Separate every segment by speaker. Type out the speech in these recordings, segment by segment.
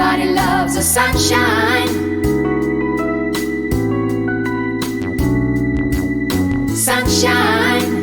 Speaker 1: Everybody loves the sunshine. Sunshine.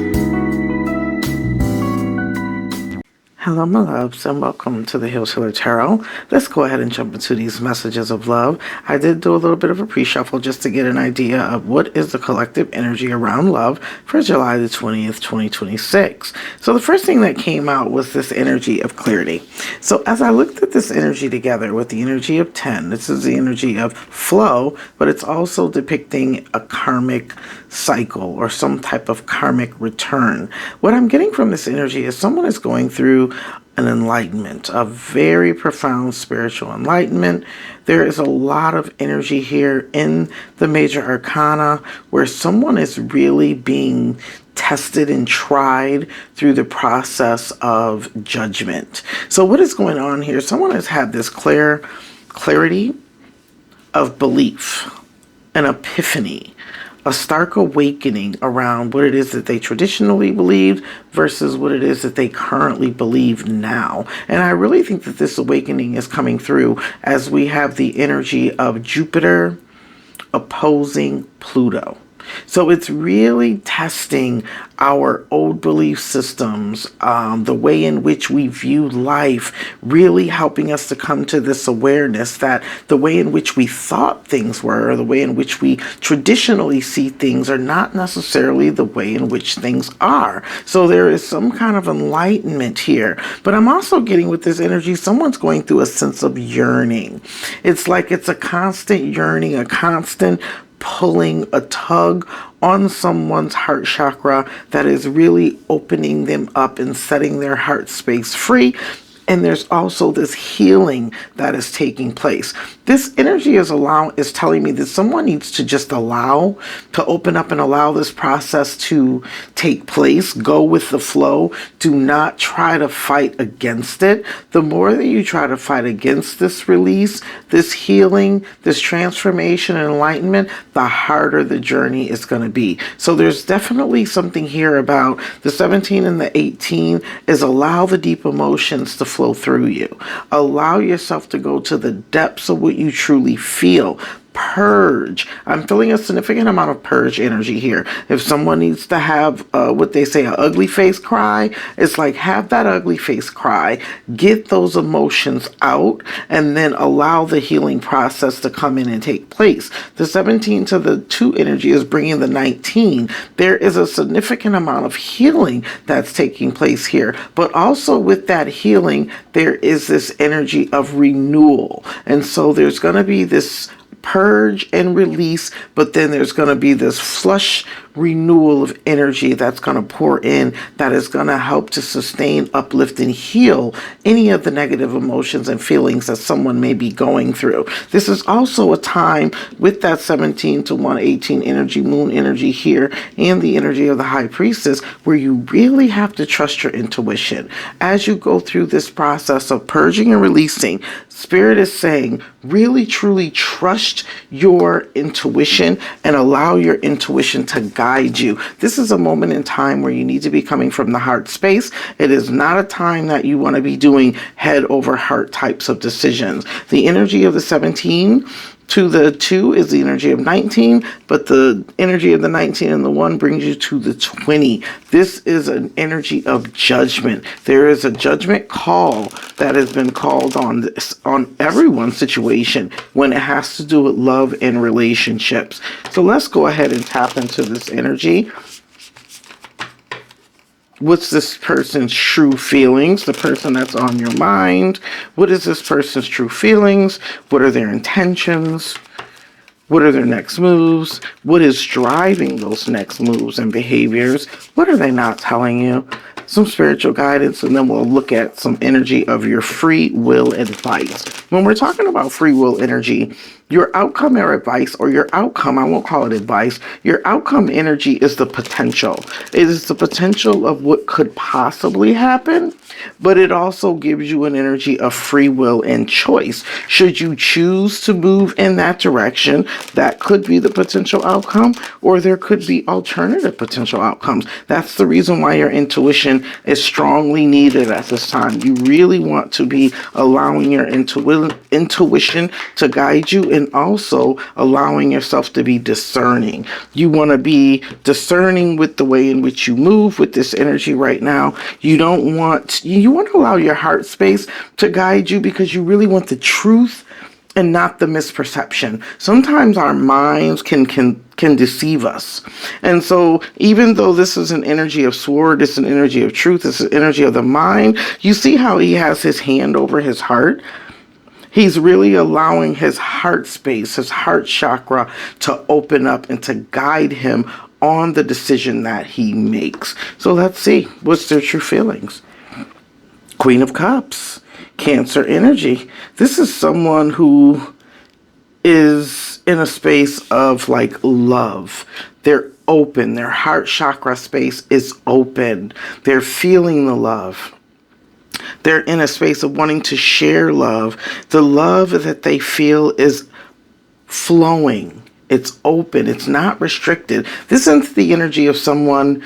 Speaker 2: Hello, my loves, and welcome to the Heal Healer Tarot. Let's go ahead and jump into these messages of love. I did do a little bit of a pre-shuffle just to get an idea of what is the collective energy around love for July the 20th, 2026. So the first thing that came out was this energy of clarity. So as I looked at this energy together with the energy of 10, this is the energy of flow, but it's also depicting a karmic cycle or some type of karmic return. What I'm getting from this energy is someone is going through an enlightenment, a very profound spiritual enlightenment. There is a lot of energy here in the major arcana where someone is really being tested and tried through the process of judgment. So what is going on here? Someone has had this clarity of belief, an epiphany, a stark awakening around what it is that they traditionally believed versus what it is that they currently believe now. And I really think that this awakening is coming through as we have the energy of Jupiter opposing Pluto. So it's really testing our old belief systems, the way in which we view life, really helping us to come to this awareness that the way in which we thought things were, or the way in which we traditionally see things, are not necessarily the way in which things are. So there is some kind of enlightenment here. But I'm also getting with this energy, someone's going through a sense of yearning. It's like it's a constant yearning, a constant pulling, a tug on someone's heart chakra that is really opening them up and setting their heart space free. And there's also this healing that is taking place. This energy is telling me that someone needs to just to open up and allow this process to take place. Go with the flow. Do not try to fight against it. The more that you try to fight against this release, this healing, this transformation and enlightenment, the harder the journey is going to be. So there's definitely something here about the 17 and the 18 is allow the deep emotions to flow through you. Allow yourself to go to the depths of what you truly feel. Purge. I'm feeling a significant amount of purge energy here. If someone needs to have what they say, an ugly face cry, it's like have that ugly face cry, get those emotions out, and then allow the healing process to come in and take place. The 17 to the 2 energy is bringing the 19. There is a significant amount of healing that's taking place here, but also with that healing, there is this energy of renewal. And so there's going to be this purge and release, but then there's going to be this flush renewal of energy that's going to pour in, that is going to help to sustain, uplift, and heal any of the negative emotions and feelings that someone may be going through. This is also a time with that 17 to 118 energy, moon energy here, and the energy of the high priestess, where you really have to trust your intuition. As you go through this process of purging and releasing, Spirit is saying, really, truly trust your intuition and allow your intuition to guide you. This is a moment in time where you need to be coming from the heart space. It is not a time that you want to be doing head over heart types of decisions. The energy of the 17 to the 2 is the energy of 19, but the energy of the 19 and the 1 brings you to the 20. This is an energy of judgment. There is a judgment call that has been called on everyone's situation when it has to do with love and relationships. So let's go ahead and tap into this energy. What's this person's true feelings? The person that's on your mind. What is this person's true feelings? What are their intentions? What are their next moves? What is driving those next moves and behaviors? What are they not telling you? Some spiritual guidance, and then we'll look at some energy of your free will advice. When we're talking about free will energy, Your outcome or advice, or your outcome, I won't call it advice, your outcome energy is the potential. It is the potential of what could possibly happen, but it also gives you an energy of free will and choice. Should you choose to move in that direction, that could be the potential outcome, or there could be alternative potential outcomes. That's the reason why your intuition is strongly needed at this time. You really want to be allowing your intuition to guide you, and also allowing yourself to be discerning. You want to be discerning with the way in which you move with this energy right now. You want to allow your heart space to guide you, because you really want the truth and not the misperception. Sometimes our minds can deceive us. And so even though this is an energy of sword, it's an energy of truth, it's an energy of the mind, you see how he has his hand over his heart? He's really allowing his heart space, his heart chakra, to open up and to guide him on the decision that he makes. So let's see, what's their true feelings? Queen of Cups, Cancer energy. This is someone who is in a space of like love. They're open. Their heart chakra space is open. They're feeling the love. They're in a space of wanting to share love. The love that they feel is flowing. It's open. It's not restricted. This isn't the energy of someone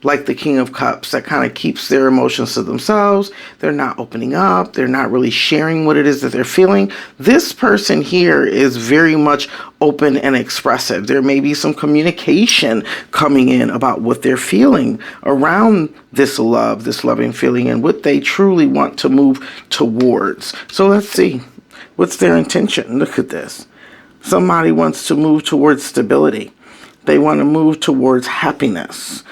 Speaker 2: like the King of Cups that kind of keeps their emotions to themselves. They're not opening up. They're not really sharing what it is that they're feeling. This person here is very much open and expressive. There may be some communication coming in about what they're feeling around this love, this loving feeling, and what they truly want to move towards. So let's see. What's their intention? Look at this. Somebody wants to move towards stability. They want to move towards happiness.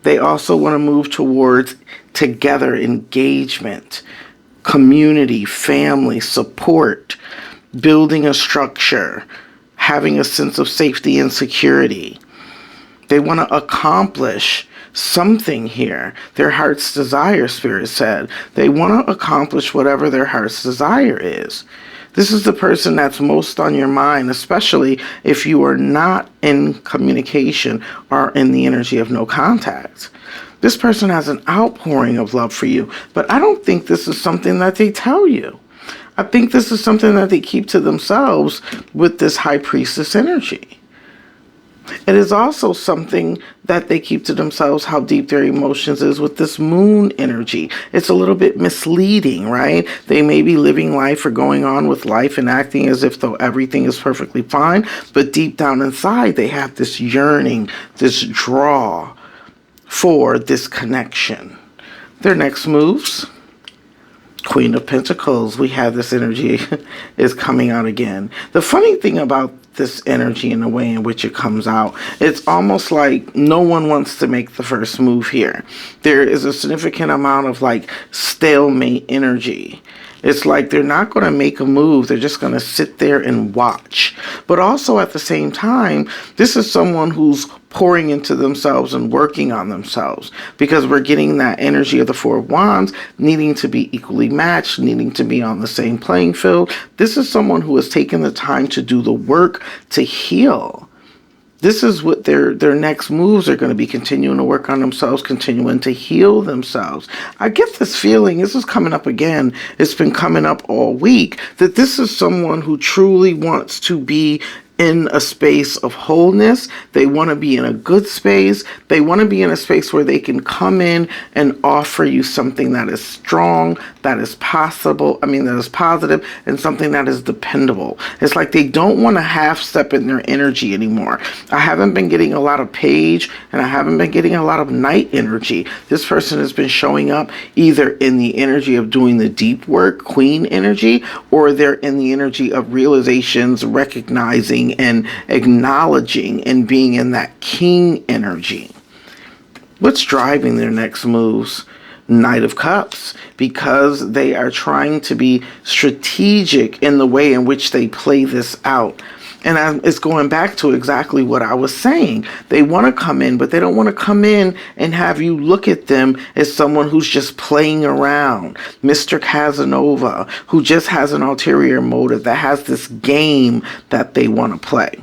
Speaker 2: They also want to move towards together engagement, community, family, support, building a structure, having a sense of safety and security. They want to accomplish something here. Their heart's desire, Spirit said. They want to accomplish whatever their heart's desire is. This is the person that's most on your mind, especially if you are not in communication or in the energy of no contact. This person has an outpouring of love for you, but I don't think this is something that they tell you. I think this is something that they keep to themselves with this High Priestess energy. It is also something that they keep to themselves, how deep their emotions is with this Moon energy. It's a little bit misleading, right? They may be living life or going on with life and acting as if though everything is perfectly fine, but deep down inside they have this yearning, this draw for this connection. Their next moves, Queen of Pentacles. We have this energy is coming out again. The funny thing about this energy and the way in which it comes out, it's almost like no one wants to make the first move here. There is a significant amount of like stalemate energy. It's like they're not going to make a move. They're just going to sit there and watch. But also at the same time, this is someone who's pouring into themselves and working on themselves, because we're getting that energy of the Four of Wands, needing to be equally matched, needing to be on the same playing field. This is someone who has taken the time to do the work to heal. This is what their next moves are going to be, continuing to work on themselves, continuing to heal themselves. I get this feeling, this is coming up again, it's been coming up all week, that this is someone who truly wants to be in a space of wholeness. They want to be in a good space. They want to be in a space where they can come in and offer you something that is strong, that is possible, that is positive, and something that is dependable. It's like they don't want to half step in their energy anymore. I haven't been getting a lot of Page, and I haven't been getting a lot of Knight energy. This person has been showing up either in the energy of doing the deep work, Queen energy, or they're in the energy of realizations, recognizing and acknowledging and being in that King energy. What's driving their next moves? Knight of Cups, because they are trying to be strategic in the way in which they play this out. And it's going back to exactly what I was saying. They want to come in, but they don't want to come in and have you look at them as someone who's just playing around. Mr. Casanova, who just has an ulterior motive, that has this game that they want to play.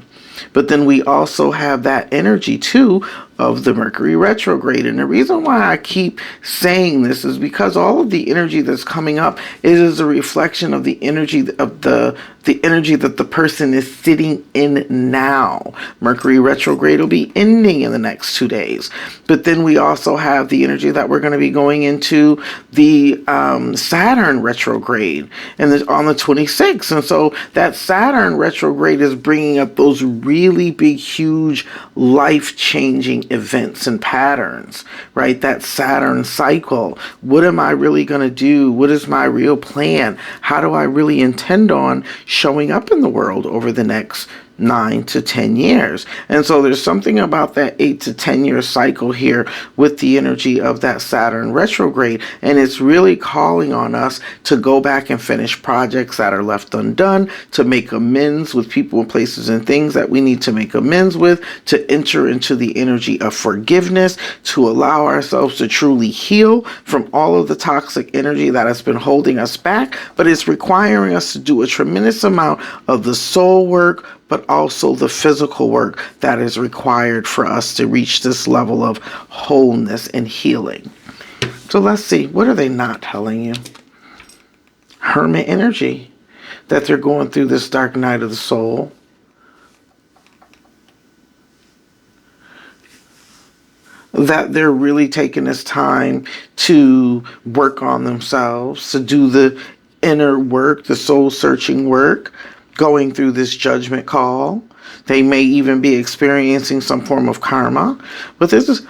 Speaker 2: But then we also have that energy too of the Mercury retrograde. And the reason why I keep saying this is because all of the energy that's coming up, it is a reflection of the energy of the energy that the person is sitting in now. Mercury retrograde will be ending in the next 2 days. But then we also have the energy that we're going to be going into the Saturn retrograde on the 26th. And so that Saturn retrograde is bringing up those really big, huge, life-changing events and patterns, right? That Saturn cycle. What am I really going to do? What is my real plan? How do I really intend on showing up in the world over the next 9 to 10 years? And so there's something about that 8 to 10 year cycle here with the energy of that Saturn retrograde. And it's really calling on us to go back and finish projects that are left undone, to make amends with people, places, and things that we need to make amends with, to enter into the energy of forgiveness, to allow ourselves to truly heal from all of the toxic energy that has been holding us back. But it's requiring us to do a tremendous amount of the soul work, but also the physical work that is required for us to reach this level of wholeness and healing. So let's see, what are they not telling you? Hermit energy, that they're going through this dark night of the soul. That they're really taking this time to work on themselves, to do the inner work, the soul-searching work, going through this judgment call. They may even be experiencing some form of karma, but this is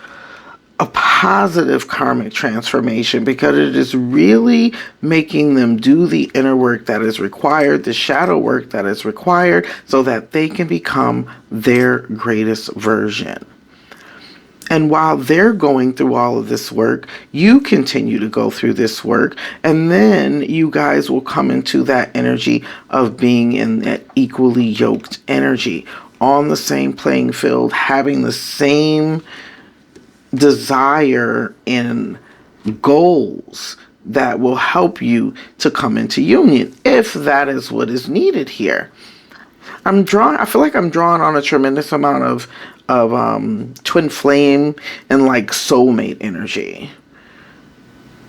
Speaker 2: a positive karmic transformation because it is really making them do the inner work that is required, the shadow work that is required, so that they can become their greatest version. And while they're going through all of this work, you continue to go through this work. And then you guys will come into that energy of being in that equally yoked energy, on the same playing field, having the same desire and goals that will help you to come into union, if that is what is needed here. I feel like I'm drawing on a tremendous amount of twin flame and like soulmate energy.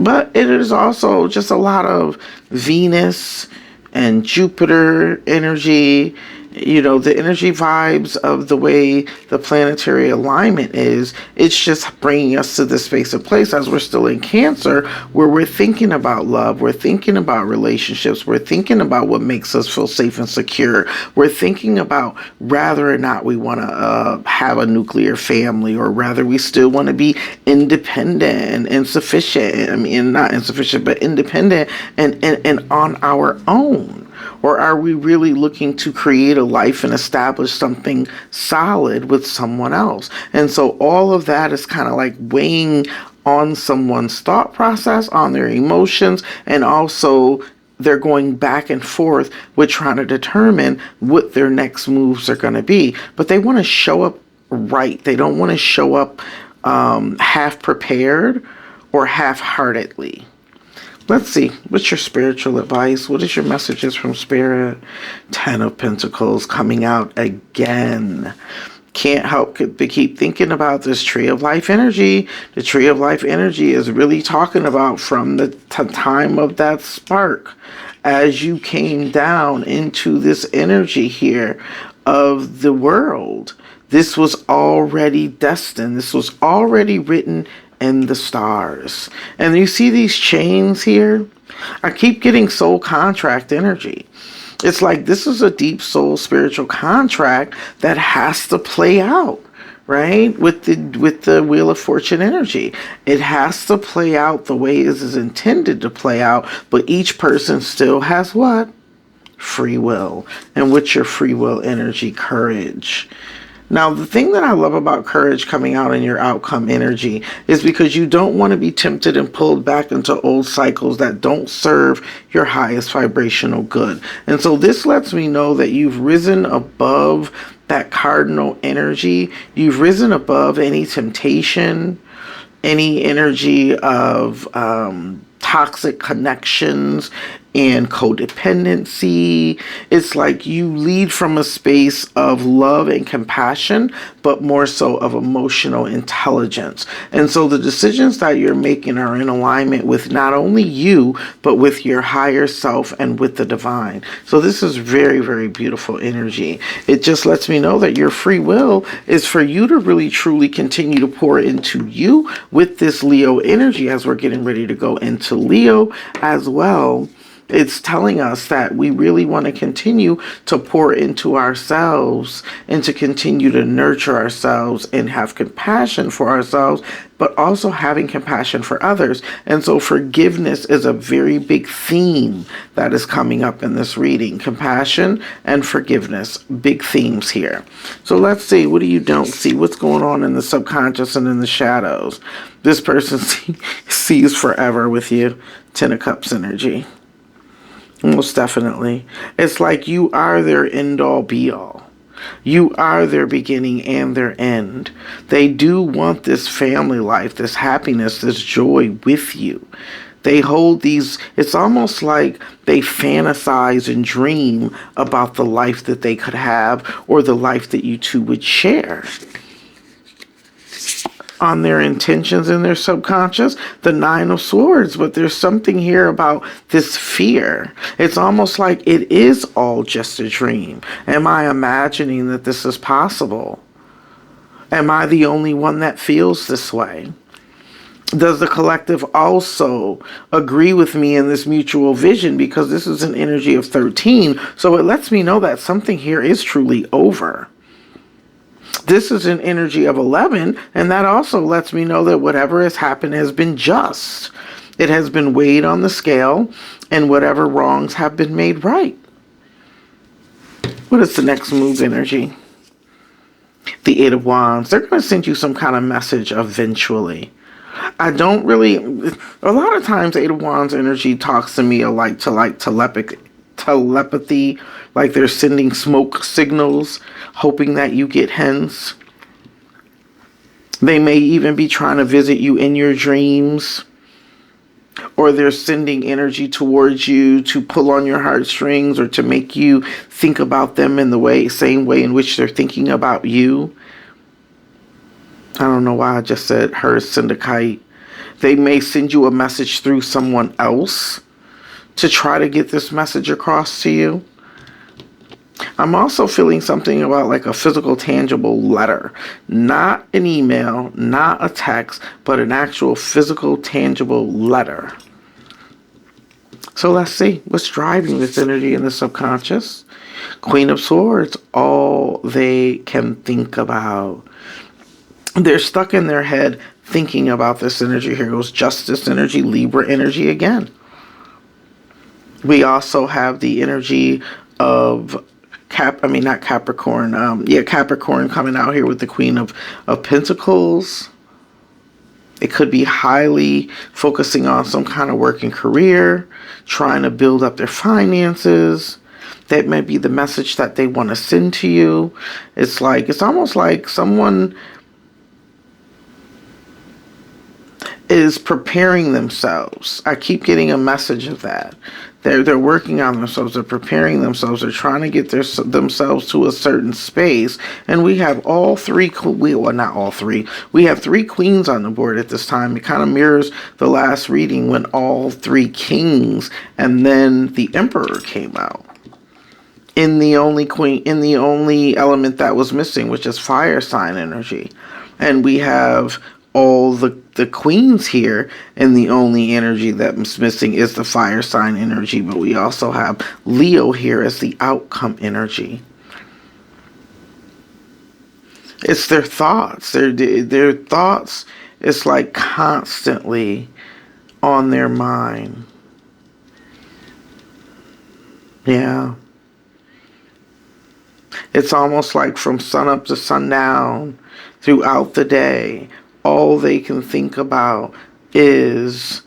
Speaker 2: But it is also just a lot of Venus and Jupiter energy. You know, the energy vibes of the way the planetary alignment is, it's just bringing us to this space and place as we're still in Cancer, where we're thinking about love, we're thinking about relationships, we're thinking about what makes us feel safe and secure. We're thinking about whether or not we want to have a nuclear family, or rather we still want to be independent and sufficient. I mean, not insufficient, but independent and on our own. Or are we really looking to create a life and establish something solid with someone else? And so all of that is kind of like weighing on someone's thought process, on their emotions, and also they're going back and forth with trying to determine what their next moves are going to be. But they want to show up right. They don't want to show up half prepared or half-heartedly. Let's see, what's your spiritual advice? What is your messages from Spirit? 10 of Pentacles coming out again. Can't help but keep thinking about this Tree of Life energy. The Tree of Life energy is really talking about from the time of that spark, as you came down into this energy here of the world. This was already destined. This was already written in the stars. And you see these chains here? I keep getting soul contract energy. It's like this is a deep soul spiritual contract that has to play out, right? With the Wheel of Fortune energy. It has to play out the way it is intended to play out, but each person still has what? Free will. And what's your free will energy? Courage. Now, the thing that I love about courage coming out in your outcome energy is because you don't want to be tempted and pulled back into old cycles that don't serve your highest vibrational good. And so this lets me know that you've risen above that cardinal energy. You've risen above any temptation, any energy of toxic connections and codependency. It's like you lead from a space of love and compassion, but more so of emotional intelligence. And so the decisions that you're making are in alignment with not only you, but with your higher self and with the divine. So this is very, very beautiful energy. It just lets me know that your free will is for you to really truly continue to pour into you with this Leo energy as we're getting ready to go into Leo as well. It's telling us that we really want to continue to pour into ourselves and to continue to nurture ourselves and have compassion for ourselves, but also having compassion for others. And so forgiveness is a very big theme that is coming up in this reading. Compassion and forgiveness, big themes here. So let's see, what do you don't see? What's going on in the subconscious and in the shadows? This person sees forever with you. Ten of Cups energy. Most definitely. It's like you are their end-all be-all. You are their beginning and their end. They do want this family life, this happiness, this joy with you. They hold these, it's almost like they fantasize and dream about the life that they could have or the life that you two would share. On their intentions in their subconscious, the Nine of Swords, but there's something here about this fear. It's almost like it is all just a dream. Am I imagining that this is possible? Am I the only one that feels this way? Does the collective also agree with me in this mutual vision? Because this is an energy of 13, so it lets me know that something here is truly over. This is an energy of 11, and that also lets me know that whatever has happened has been just. It has been weighed on the scale, and whatever wrongs have been made right. What is the next move energy? The Eight of Wands. They're going to send you some kind of message eventually. I don't really... A lot of times, Eight of Wands energy talks to me like telepathy, like they're sending smoke signals, hoping that you get hints. They may even be trying to visit you in your dreams, or they're sending energy towards you to pull on your heartstrings or to make you think about them in the same way in which they're thinking about you. I don't know why I just said her syndicate. They may send you a message through someone else to try to get this message across to you. I'm also feeling something about like a physical, tangible letter. Not an email, not a text, but an actual physical, tangible letter. So let's see. What's driving this energy in the subconscious? Queen of Swords. All they can think about. They're stuck in their head thinking about this energy. Here goes Justice energy, Libra energy again. We also have the energy of Capricorn coming out here with the Queen of Pentacles. It could be highly focusing on some kind of working career, trying to build up their finances. That may be the message that they want to send to you. It's almost like someone is preparing themselves. I keep getting a message of that. They're working on themselves. They're preparing themselves. They're trying to get themselves to a certain space. And we have all three. Well, not all three. We have three queens on the board at this time. It kind of mirrors the last reading when all three kings and then the emperor came out. In the only element that was missing, which is fire sign energy. And we have all the queens here, and the only energy that's missing is the fire sign energy, but we also have Leo here as the outcome energy. It's their thoughts. Their thoughts is like constantly on their mind. Yeah. It's almost like from sunup to sundown throughout the day, all they can think about is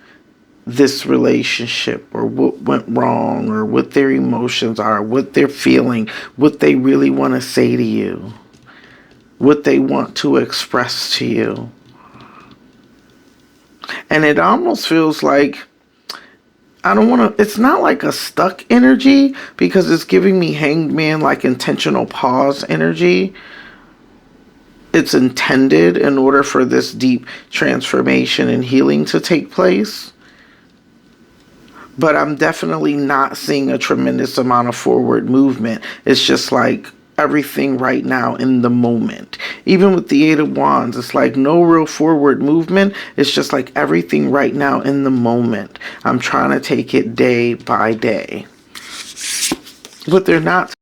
Speaker 2: this relationship, or what went wrong, or what their emotions are, what they're feeling, what they really want to say to you, what they want to express to you. And it almost feels like, I don't want to, it's not like a stuck energy, because it's giving me hanged man, like intentional pause energy. It's intended in order for this deep transformation and healing to take place. But I'm definitely not seeing a tremendous amount of forward movement. It's just like everything right now in the moment. Even with the Eight of Wands, it's like no real forward movement. It's just like everything right now in the moment. I'm trying to take it day by day. But they're not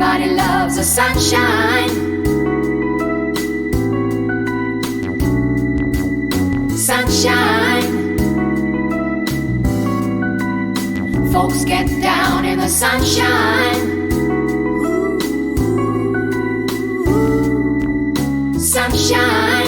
Speaker 1: Everybody loves the sunshine. Sunshine. Folks get down in the sunshine. Sunshine.